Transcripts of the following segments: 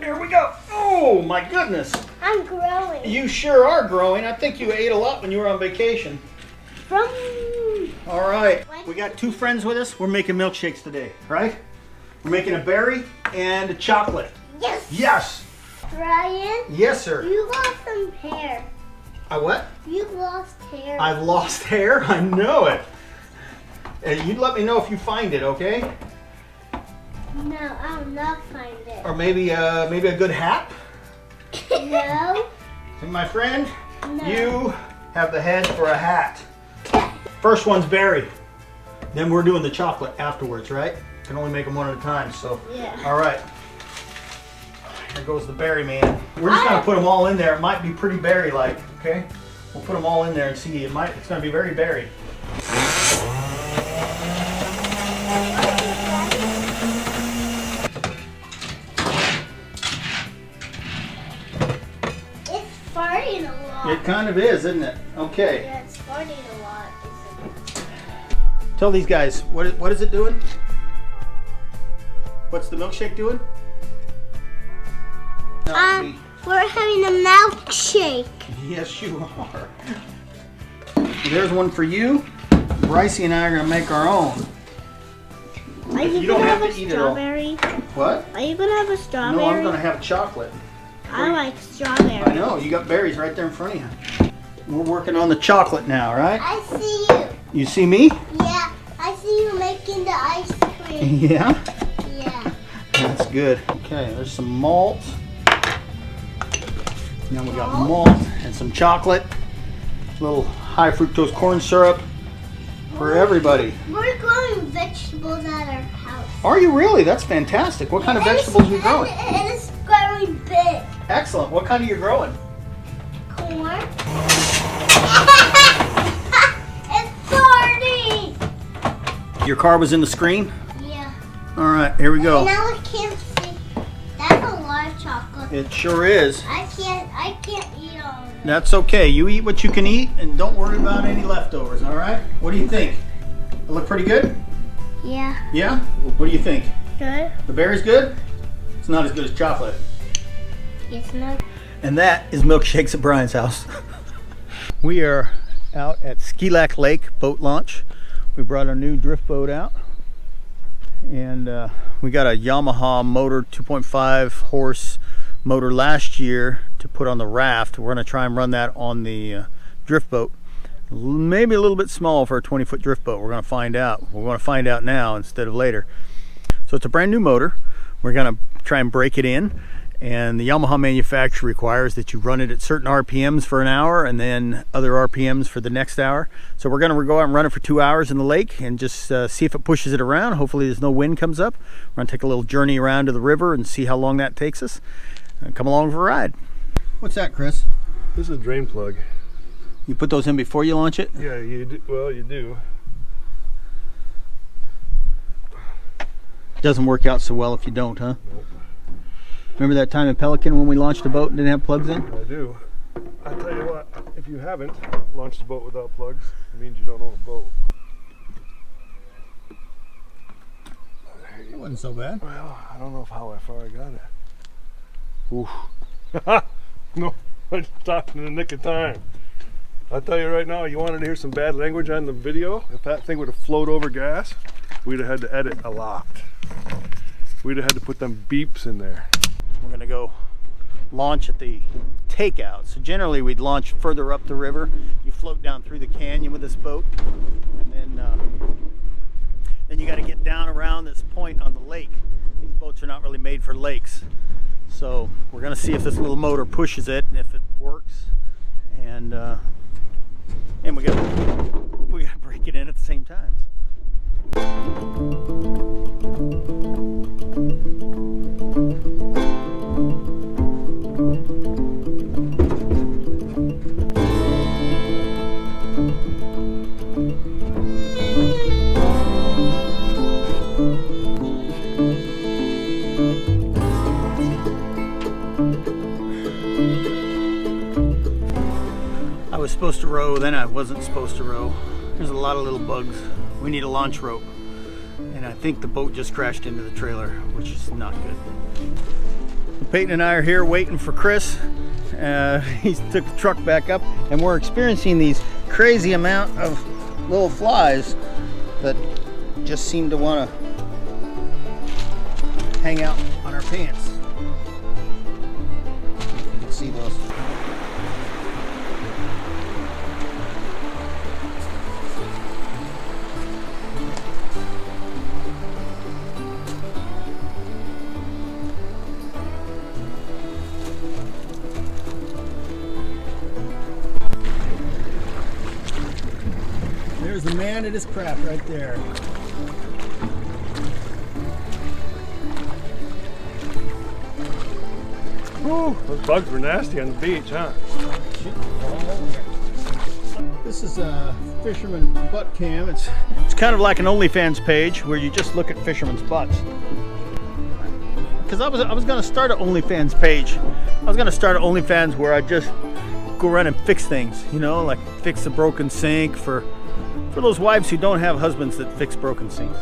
Here we go. Oh my goodness. I'm growing. You sure are growing. I think you ate a lot when you were on vacation. All right. We got two friends with us. We're making milkshakes today, right? We're making a berry and a chocolate. Yes. Yes. Ryan. Yes, sir. You lost some hair. I what? You lost hair. I've lost hair? I know it. You let me know if you find it, okay? No, I'll not find it. Or maybe a good hat? No. My friend, No. you have the head for a hat. First one's berry. Then we're doing the chocolate afterwards, right? Can only make them one at a time, so. Yeah. All right. Here goes the berry man. We're just gonna put them all in there. It might be pretty berry-like, okay? We'll put them all in there and see. It's gonna be very berry. Farting a lot. It kind of is, isn't it? Okay. Yeah, it's farting a lot, isn't it? Tell these guys, what is it doing? What's the milkshake doing? We're having a milkshake. Yes, you are. There's one for you. Brycey and I are going to make our own. Are you don't gonna have have to a eat it all. strawberry? What? Are you gonna have a strawberry? No, I'm going to have chocolate. I like strawberry. I know, you got berries right there in front of you. We're working on the chocolate now, right? I see you. You see me? Yeah, I see you making the ice cream. Yeah? Yeah. That's good. Okay, there's some malt. Now we got malt and some chocolate. A little high fructose corn syrup for everybody. We're growing vegetables at our house. Are you really? That's fantastic. What kind of vegetables are you growing? And it's growing big. Excellent. What kind are you growing? Corn. It's farting. Your car was in the screen? Yeah. All right, here we go. Now I can't see. That's a lot of chocolate. It sure is. I can't eat all of it. That's okay. You eat what you can eat and don't worry about any leftovers, all right? What do you think? It look pretty good? Yeah. Yeah? What do you think? Good. The berry's good? It's not as good as chocolate. It's not. And that is milkshakes at Brian's house. We are out at Skilak Lake boat launch. We brought our new drift boat out. And we got a Yamaha motor 2.5 horse motor last year to put on the raft. We're going to try and run that on the drift boat. Maybe a little bit small for a 20-foot drift boat. We're going to find out. We're going to find out now instead of later. So it's a brand new motor. We're going to try and break it in. And the Yamaha manufacturer requires that you run it at certain RPMs for an hour and then other RPMs for the next hour. So we're going to go out and run it for 2 hours in the lake and just see if it pushes it around. Hopefully there's no wind comes up. We're going to take a little journey around to the river and see how long that takes us. And come along for a ride. What's that, Chris? This is a drain plug. You put those in before you launch it? Yeah, you do. Well, you do. It doesn't work out so well if you don't, huh? Nope. Remember that time in Pelican when we launched a boat and didn't have plugs in? I do. I tell you what, if you haven't launched a boat without plugs, it means you don't own a boat. It wasn't so bad. Well, I don't know how far I got it. Oof. No, I stopped in the nick of time. I'll tell you right now, you wanted to hear some bad language on the video? If that thing would have flowed over gas, we'd have had to edit a lot. We'd have had to put them beeps in there. We're gonna go launch at the takeout. So generally we'd launch further up the river. You float down through the canyon with this boat, and then you got to get down around this point on the lake. These boats are not really made for lakes. So we're gonna see if this little motor pushes it and if it works. And we gotta break it in at the same time. I was supposed to row, then I wasn't supposed to row. There's a lot of little bugs. We need a launch rope. And I think the boat just crashed into the trailer, which is not good. Peyton and I are here waiting for Chris. He took the truck back up, and we're experiencing these crazy amount of little flies that just seem to want to hang out on our pants. You can see those. There's the man at his craft right there. Whew, those bugs were nasty on the beach, huh? This is a fisherman butt cam. It's kind of like an OnlyFans page where you just look at fishermen's butts. Because I was gonna start an OnlyFans page. I was gonna start an OnlyFans where I just go around and fix things, you know, like fix a broken sink for those wives who don't have husbands that fix broken sinks.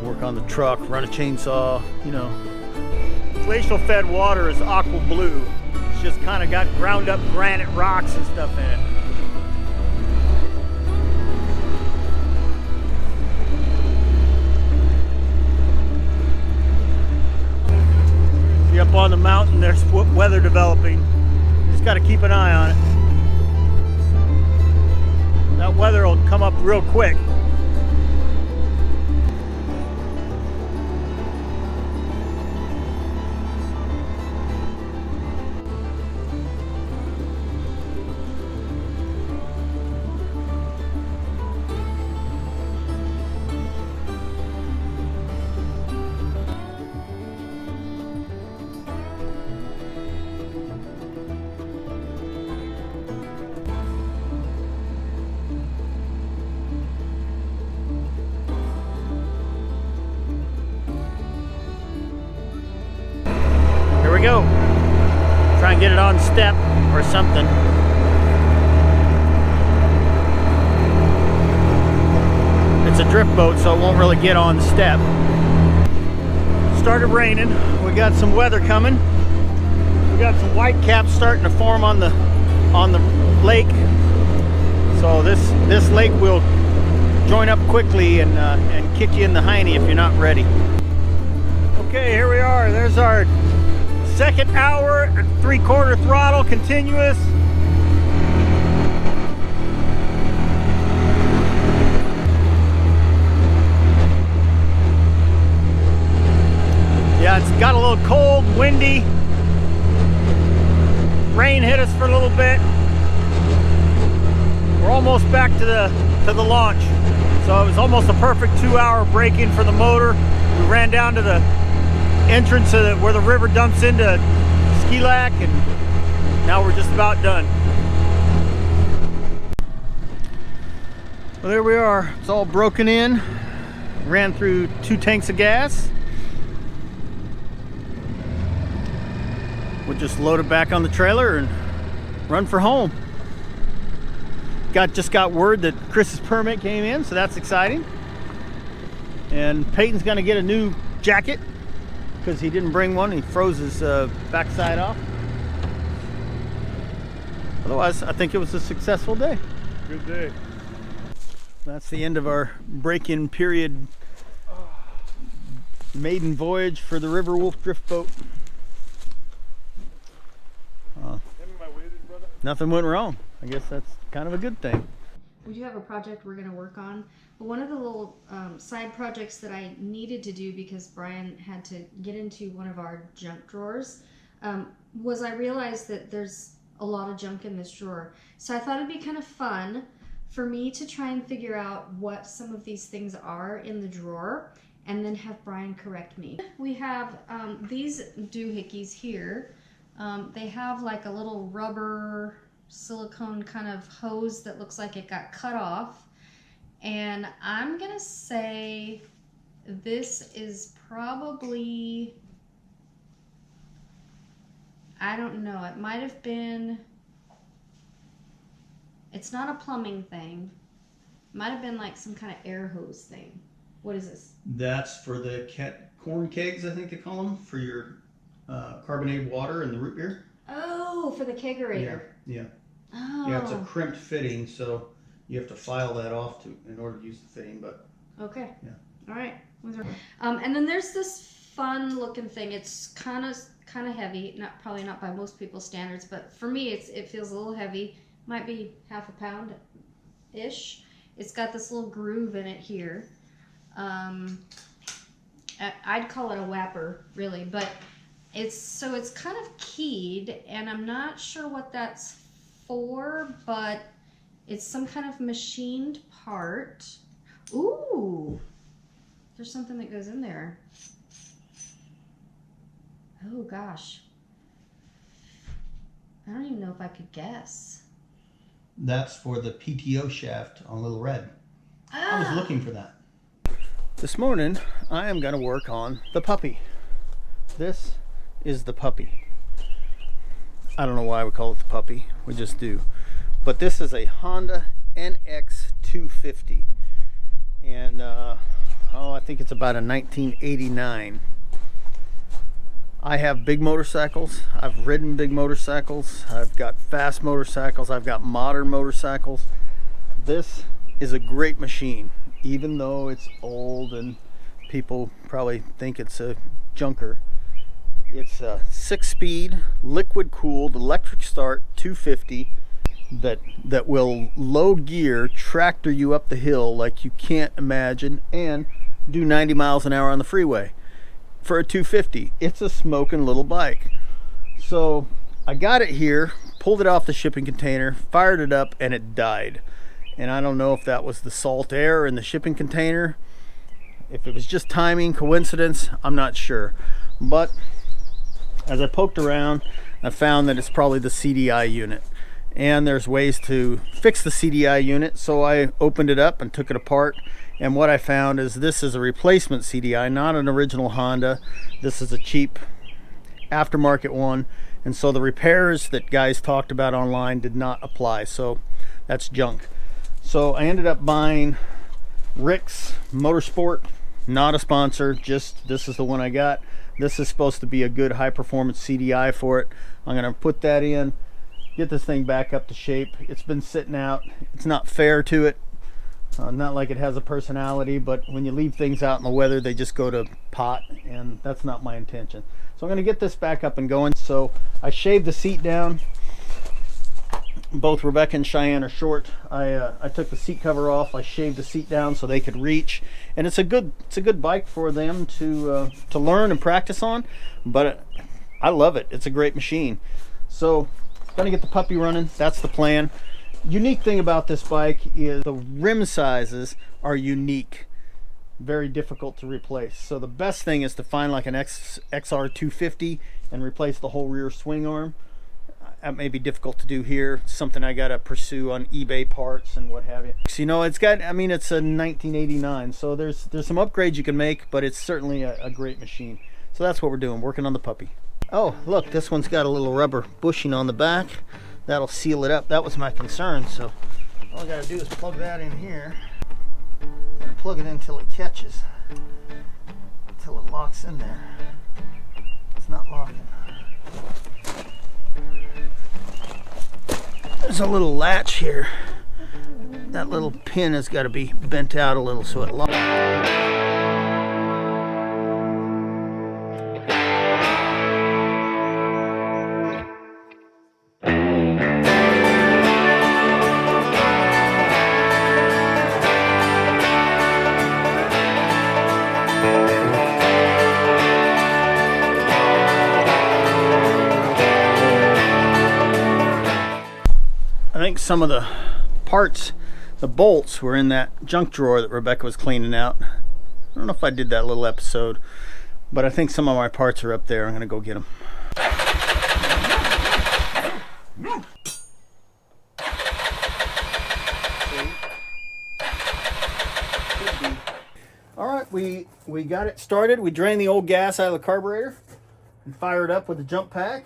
Work on the truck, run a chainsaw, you know. Glacial fed water is aqua blue. It's just kind of got ground up granite rocks and stuff in it. See, up on the mountain there's weather developing. Just got to keep an eye on it. That weather will come up real quick. Here we go. Try and get it on step or something. It's a drift boat, so it won't really get on the step. Started raining. We got some weather coming. We got some white caps starting to form on the lake. So this lake will join up quickly and kick you in the hiney if you're not ready. Okay, here we are. There's our second hour at 3/4 throttle continuous. Yeah, it's got a little cold, windy. Rain hit us for a little bit. We're almost back to the launch. So it was almost a perfect 2-hour break-in for the motor. We ran down to the entrance of where the river dumps into Skilak, and now we're just about done. Well, there we are. It's all broken in. Ran through 2 tanks of gas. We'll just load it back on the trailer and run for home. Just got word that Chris's permit came in, so that's exciting. And Peyton's gonna get a new jacket because he didn't bring one. He froze his backside off. Otherwise, I think it was a successful day. Good day. That's the end of our break-in period maiden voyage for the River Wolf drift boat. Nothing went wrong. I guess that's kind of a good thing. We do have a project we're going to work on, but one of the little side projects that I needed to do because Brian had to get into one of our junk drawers was I realized that there's a lot of junk in this drawer. So I thought it'd be kind of fun for me to try and figure out what some of these things are in the drawer and then have Brian correct me. We have these doohickeys here. They have like a little rubber silicone kind of hose that looks like it got cut off, and I'm gonna say this is probably, I don't know, it might have been, it's not a plumbing thing, it might have been like some kind of air hose thing. What is this? That's for the corn kegs, I think they call them, for your carbonated water and the root beer. Oh, for the kegerator. Yeah. Oh. Yeah, it's a crimped fitting, so you have to file that off in order to use the fitting. But okay. Yeah. All right. And then there's this fun looking thing. It's kind of heavy. Probably not by most people's standards, but for me, it feels a little heavy. Might be half a pound ish. It's got this little groove in it here. I'd call it a whapper, really, but it's kind of keyed, and I'm not sure what that's for, but it's some kind of machined part. Ooh, there's something that goes in there. Oh gosh, I don't even know if I could guess. that's for the PTO shaft on Little Red. I was looking for that. This morning, I am going to work on the puppy. This is the puppy. I don't know why we call it the puppy. We just do. But this is a Honda NX 250. And, I think it's about a 1989. I have big motorcycles. I've ridden big motorcycles. I've got fast motorcycles. I've got modern motorcycles. This is a great machine, even though it's old and people probably think it's a junker. It's a 6-speed, liquid-cooled, electric start 250 that will low gear tractor you up the hill like you can't imagine and do 90 miles an hour on the freeway. For a 250, it's a smoking little bike. So I got it here, pulled it off the shipping container, fired it up, and it died. And I don't know if that was the salt air in the shipping container, if it was just timing, coincidence, I'm not sure. But as I poked around, I found that it's probably the CDI unit. And there's ways to fix the CDI unit, so I opened it up and took it apart. And what I found is this is a replacement CDI, not an original Honda. This is a cheap aftermarket one. And so the repairs that guys talked about online did not apply. So that's junk. So I ended up buying Rick's Motorsport, not a sponsor, just this is the one I got. This is supposed to be a good high performance CDI for it. I'm gonna put that in, get this thing back up to shape. It's been sitting out. It's not fair to it. Not like it has a personality, but when you leave things out in the weather, they just go to pot, and that's not my intention. So I'm going to get this back up and going. So I shaved the seat down. Both Rebecca and Cheyenne are short. I took the seat cover off. I shaved the seat down so they could reach, and it's a good bike for them to learn and practice on. But I love it. It's a great machine. So going to get the puppy running. That's the plan. Unique thing about this bike is the rim sizes are unique, very difficult to replace. So the best thing is to find like an XR 250 and replace the whole rear swing arm. That may be difficult to do here. It's something I gotta pursue on eBay parts and what have you. So, you know, it's got, I mean, it's a 1989, so there's some upgrades you can make, but it's certainly a great machine. So that's what we're doing, working on the puppy. Oh, look, this one's got a little rubber bushing on the back. That'll seal it up. That was my concern. So all I gotta do is plug that in here and plug it in until it catches, until it locks in there. It's not locking. There's a little latch here. That little pin has got to be bent out a little so it locks. I think some of the parts, the bolts, were in that junk drawer that Rebecca was cleaning out. I don't know if I did that little episode, but I think some of my parts are up there. I'm going to go get them. All right, we got it started. We drained the old gas out of the carburetor and fired up with the jump pack.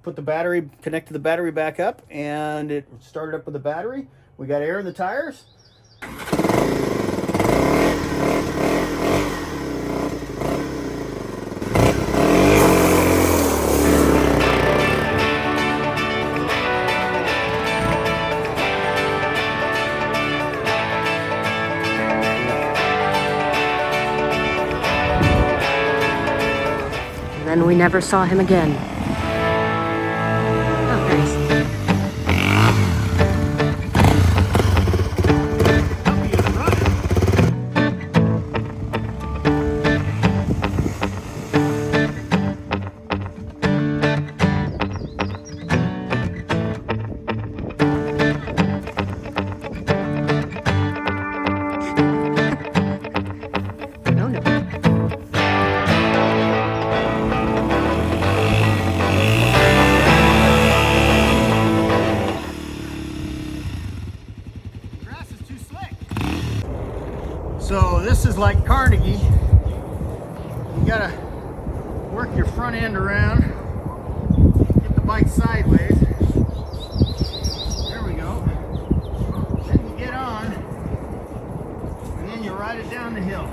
Put the battery, connected the battery back up, and it started up with the battery. We got air in the tires. Then we never saw him again. Oh, there he is. So this is like Carnegie. You gotta work your front end around, get the bike sideways. There we go. Then you get on, and then you ride it down the hill.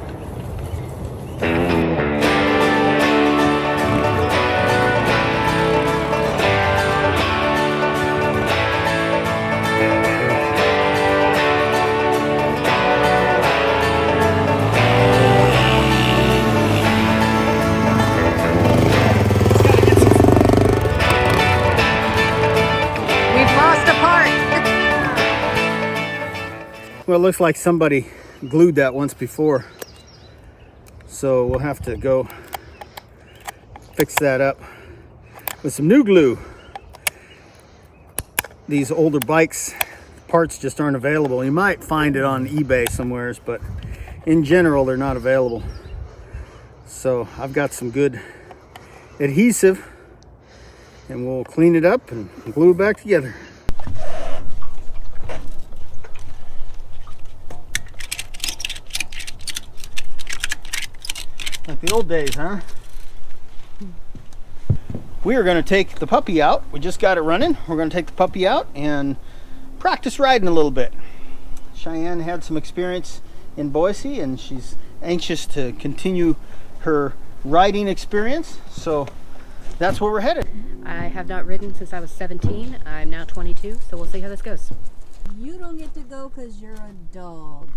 Well, it looks like somebody glued that once before, so we'll have to go fix that up with some new glue. These older bikes, parts just aren't available. You might find it on eBay somewheres, but in general they're not available. So I've got some good adhesive, and we'll clean it up and glue it back together. Like the old days, huh? We are going to take the puppy out. We just got it running. We're going to take the puppy out and practice riding a little bit. Cheyenne had some experience in Boise, and she's anxious to continue her riding experience. So that's where we're headed. I have not ridden since I was 17. I'm now 22, so we'll see how this goes. You don't get to go because you're a dog.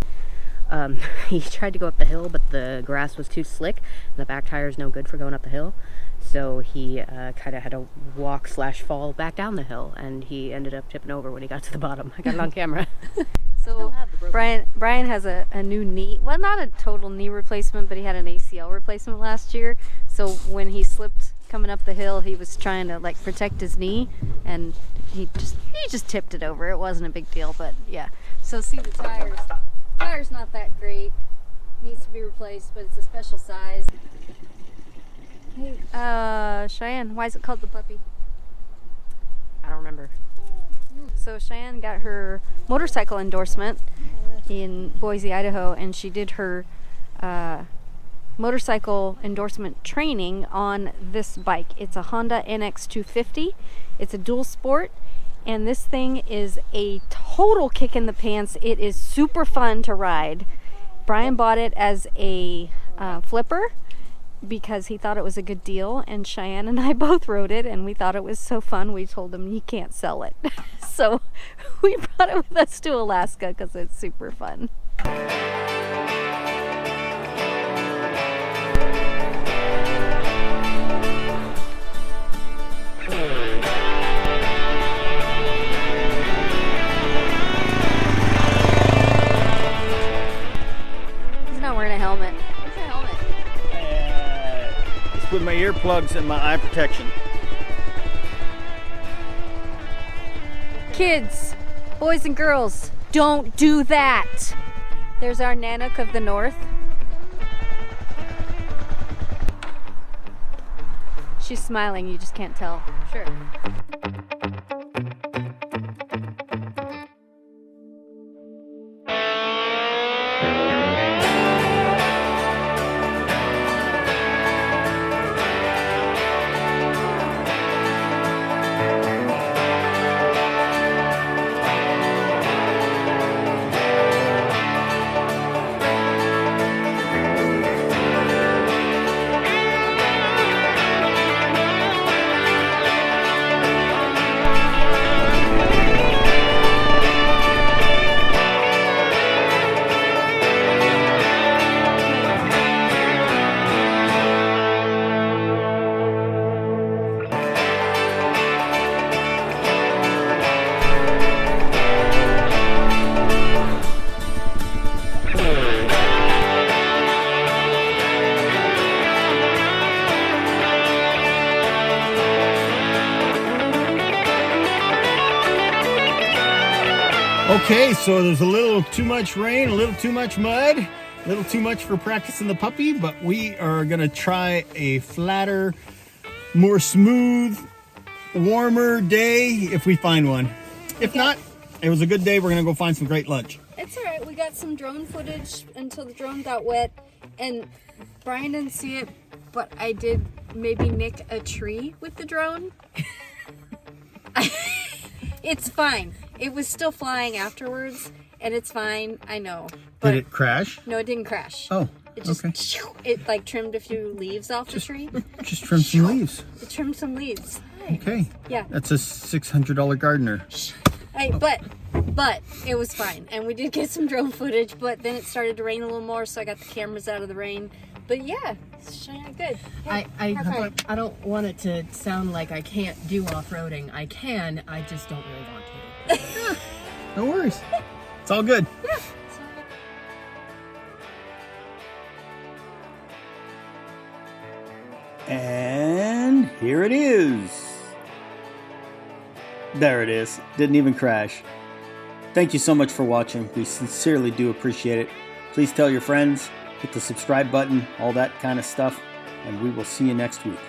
He tried to go up the hill, but the grass was too slick. The back tire is no good for going up the hill. So he kind of had to walk / fall back down the hill, and he ended up tipping over when he got to the bottom. I got it on camera. So Brian has a new knee, well, not a total knee replacement, but he had an ACL replacement last year. So when he slipped coming up the hill, he was trying to like protect his knee, and he just tipped it over. It wasn't a big deal, but yeah. So see, the tire's not that great, needs to be replaced, but it's a special size. Hey, Cheyenne, why is it called the puppy? I don't remember. So Cheyenne got her motorcycle endorsement in Boise, Idaho, and she did her motorcycle endorsement training on this bike. It's a Honda NX 250. It's a dual sport, and this thing is a total kick in the pants. It is super fun to ride. Brian bought it as a flipper because he thought it was a good deal, and Cheyenne and I both rode it, and we thought it was so fun we told him you can't sell it. So we brought it with us to Alaska because it's super fun. He's not wearing a helmet. Where's the helmet? It's with my earplugs and my eye protection. Kids, boys and girls, don't do that. There's our Nanook of the North. She's smiling, you just can't tell. Sure. Okay, so there's a little too much rain, a little too much mud, a little too much for practicing the puppy, but we are gonna try a flatter, more smooth, warmer day if we find one. If not, it was a good day. We're gonna go find some great lunch. It's all right. We got some drone footage until the drone got wet, and Brian didn't see it, but I did maybe nick a tree with the drone. It's fine. It was still flying afterwards, and it's fine. I know. But Did it crash? no, it didn't crash. Oh, It just okay. it like trimmed a few leaves off the tree. Just trim some leaves. It trimmed some leaves. Okay. Yeah. That's a $600 gardener. But it was fine, and we did get some drone footage. But then it started to rain a little more, so I got the cameras out of the rain. But yeah, it's good. Yeah, I don't want it to sound like I can't do off-roading. I can, I just don't really want to. No worries. It's all good. And here it is. There it is. Didn't even crash. Thank you so much for watching. We sincerely do appreciate it. Please tell your friends, hit the subscribe button, all that kind of stuff, and we will see you next week.